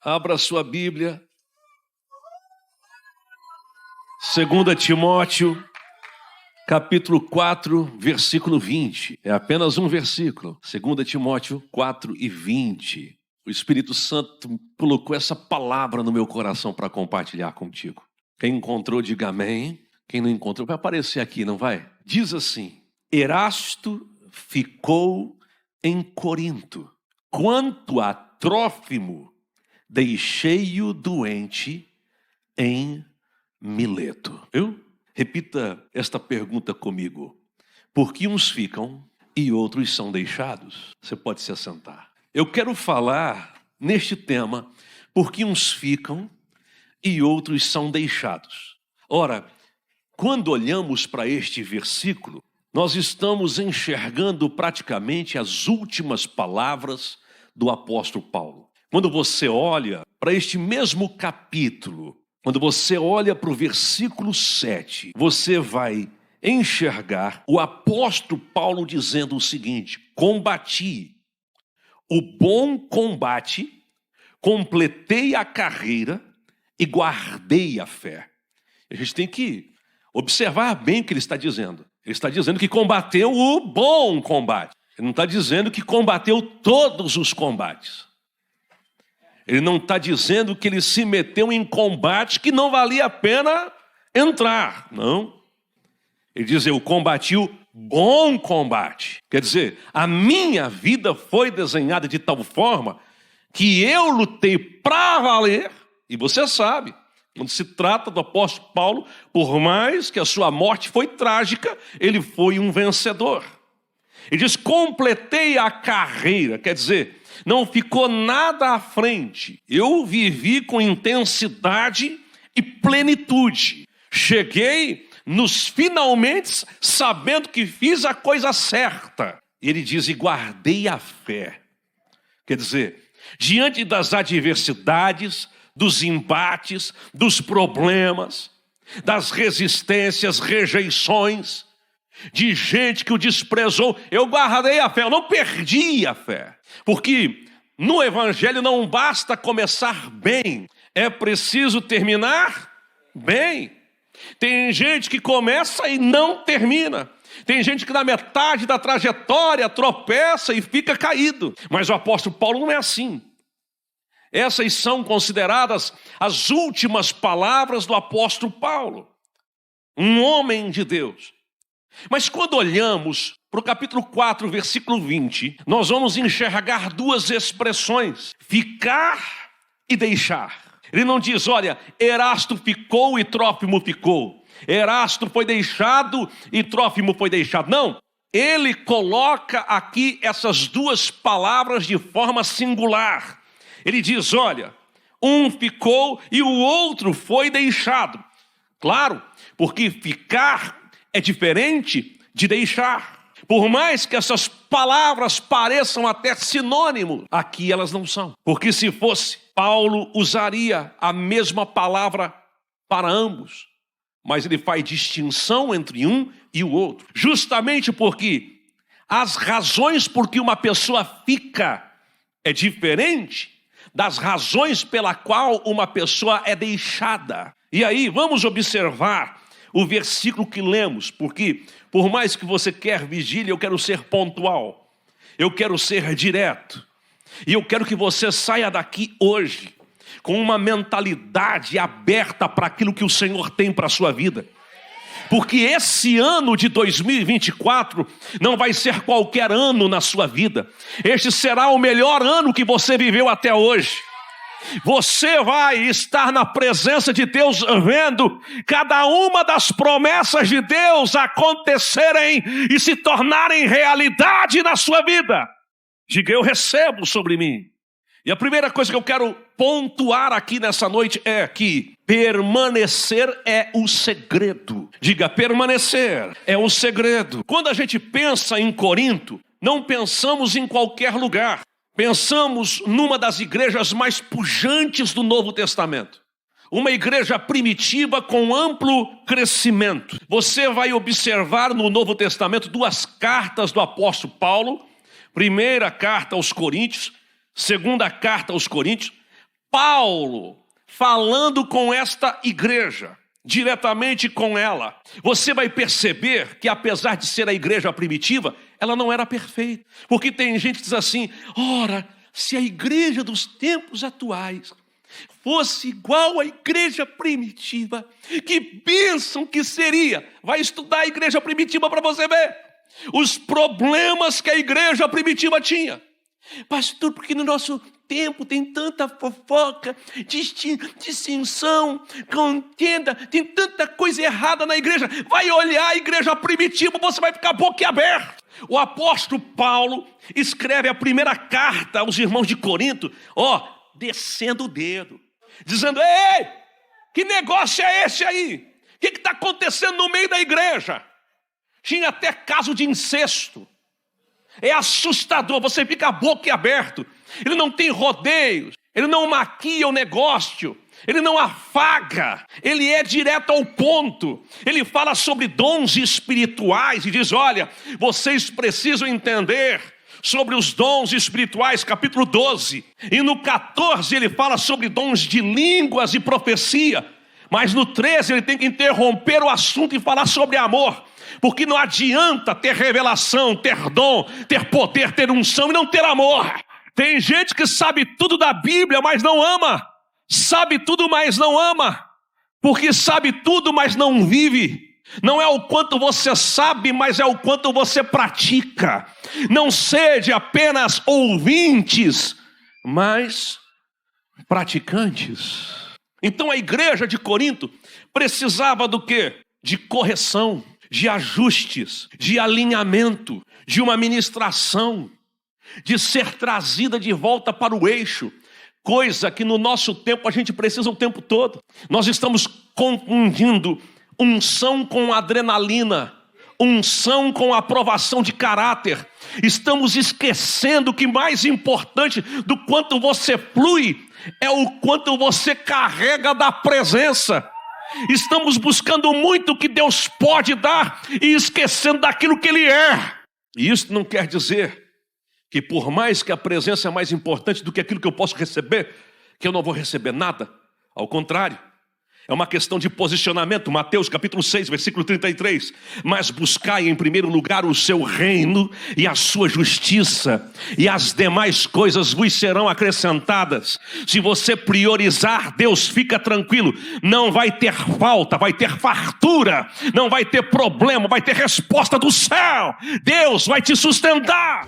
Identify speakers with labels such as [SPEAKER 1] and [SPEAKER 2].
[SPEAKER 1] Abra sua Bíblia. 2 Timóteo, capítulo 4, versículo 20. É apenas um versículo. 2 Timóteo 4 e 20. O Espírito Santo colocou essa palavra no meu coração para compartilhar contigo. Quem encontrou, diga amém. Quem não encontrou, vai aparecer aqui, não vai? Diz assim: Erasto ficou em Corinto. Quanto a Trófimo, deixei-o doente em Mileto. Repita esta pergunta comigo. Por que uns ficam e outros são deixados? Você pode se assentar. Eu quero falar neste tema, por que uns ficam e outros são deixados. Ora, quando olhamos para este versículo, nós estamos enxergando praticamente as últimas palavras do apóstolo Paulo. Quando você olha para este mesmo capítulo, quando você olha para o versículo 7, você vai enxergar o apóstolo Paulo dizendo o seguinte: combati o bom combate, completei a carreira e guardei a fé. A gente tem que observar bem o que ele está dizendo. Ele está dizendo que combateu o bom combate. Ele não está dizendo que combateu todos os combates. Ele não está dizendo que ele se meteu em combate que não valia a pena entrar. Não. Ele diz: eu combati o bom combate. Quer dizer, a minha vida foi desenhada de tal forma que eu lutei para valer. E você sabe, quando se trata do apóstolo Paulo, por mais que a sua morte foi trágica, ele foi um vencedor. Ele diz: completei a carreira, quer dizer, não ficou nada à frente. Eu vivi com intensidade e plenitude. Cheguei nos finalmente sabendo que fiz a coisa certa. Ele diz: e guardei a fé. Quer dizer, diante das adversidades, dos embates, dos problemas, das resistências, rejeições, de gente que o desprezou, eu guardei a fé, eu não perdi a fé. Porque no Evangelho não basta começar bem, é preciso terminar bem. Tem gente que começa e não termina. Tem gente que na metade da trajetória tropeça e fica caído. Mas o apóstolo Paulo não é assim. Essas são consideradas as últimas palavras do apóstolo Paulo, um homem de Deus. Mas quando olhamos para o capítulo 4, versículo 20, nós vamos enxergar duas expressões: ficar e deixar. Ele não diz: olha, Erasto ficou e Trófimo ficou. Erasto foi deixado e Trófimo foi deixado. Não, ele coloca aqui essas duas palavras de forma singular. Ele diz: olha, um ficou e o outro foi deixado. Claro, porque ficar é diferente de deixar. Por mais que essas palavras pareçam até sinônimo, aqui elas não são. Porque se fosse, Paulo usaria a mesma palavra para ambos. Mas ele faz distinção entre um e o outro. Justamente porque as razões por que uma pessoa fica é diferente das razões pela qual uma pessoa é deixada. E aí vamos observar o versículo que lemos, porque por mais que você quer vigília, eu quero ser pontual, eu quero ser direto, e eu quero que você saia daqui hoje com uma mentalidade aberta para aquilo que o Senhor tem para a sua vida. Porque esse ano de 2024 não vai ser qualquer ano na sua vida. Este será o melhor ano que você viveu até hoje. Você vai estar na presença de Deus vendo cada uma das promessas de Deus acontecerem e se tornarem realidade na sua vida. Diga: eu recebo sobre mim. E a primeira coisa que eu quero pontuar aqui nessa noite é que permanecer é o segredo. Diga: permanecer é o segredo. Quando a gente pensa em Corinto, não pensamos em qualquer lugar. Pensamos numa das igrejas mais pujantes do Novo Testamento. Uma igreja primitiva com amplo crescimento. Você vai observar no Novo Testamento duas cartas do apóstolo Paulo. Primeira carta aos Coríntios, segunda carta aos Coríntios. Paulo falando com esta igreja, diretamente com ela, você vai perceber que apesar de ser a igreja primitiva, ela não era perfeita. Porque tem gente que diz assim: ora, se a igreja dos tempos atuais fosse igual à igreja primitiva, que bênção que seria. Vai estudar a igreja primitiva para você ver os problemas que a igreja primitiva tinha. Pastor, porque no nosso tempo tem tanta fofoca, distinção, contenda, tem tanta coisa errada na igreja. Vai olhar a igreja primitiva, você vai ficar boquiaberto. O apóstolo Paulo escreve a primeira carta aos irmãos de Corinto, descendo o dedo, dizendo: ei, que negócio é esse aí? O que está acontecendo no meio da igreja? Tinha até caso de incesto. É assustador, você fica boquiaberto. Ele não tem rodeios, ele não maquia o negócio, ele não afaga, ele é direto ao ponto. Ele fala sobre dons espirituais e diz: olha, vocês precisam entender sobre os dons espirituais, capítulo 12. E no 14 ele fala sobre dons de línguas e profecia. Mas no 13 ele tem que interromper o assunto e falar sobre amor. Porque não adianta ter revelação, ter dom, ter poder, ter unção e não ter amor. Tem gente que sabe tudo da Bíblia, mas não ama. Sabe tudo, mas não ama. Porque sabe tudo, mas não vive. Não é o quanto você sabe, mas é o quanto você pratica. Não sede apenas ouvintes, mas praticantes. Então a igreja de Corinto precisava do quê? De correção, de ajustes, de alinhamento, de uma ministração, de ser trazida de volta para o eixo, coisa que no nosso tempo a gente precisa o tempo todo. Nós estamos confundindo unção com adrenalina, unção com aprovação de caráter. Estamos esquecendo que mais importante do quanto você flui é o quanto você carrega da presença. Estamos buscando muito o que Deus pode dar e esquecendo daquilo que Ele é. E isso não quer dizer que por mais que a presença é mais importante do que aquilo que eu posso receber, que eu não vou receber nada. Ao contrário, é uma questão de posicionamento. Mateus capítulo 6, versículo 33. Mas buscai em primeiro lugar o seu reino e a sua justiça, e as demais coisas vos serão acrescentadas. Se você priorizar Deus, fica tranquilo, não vai ter falta, vai ter fartura, não vai ter problema, vai ter resposta do céu. Deus vai te sustentar.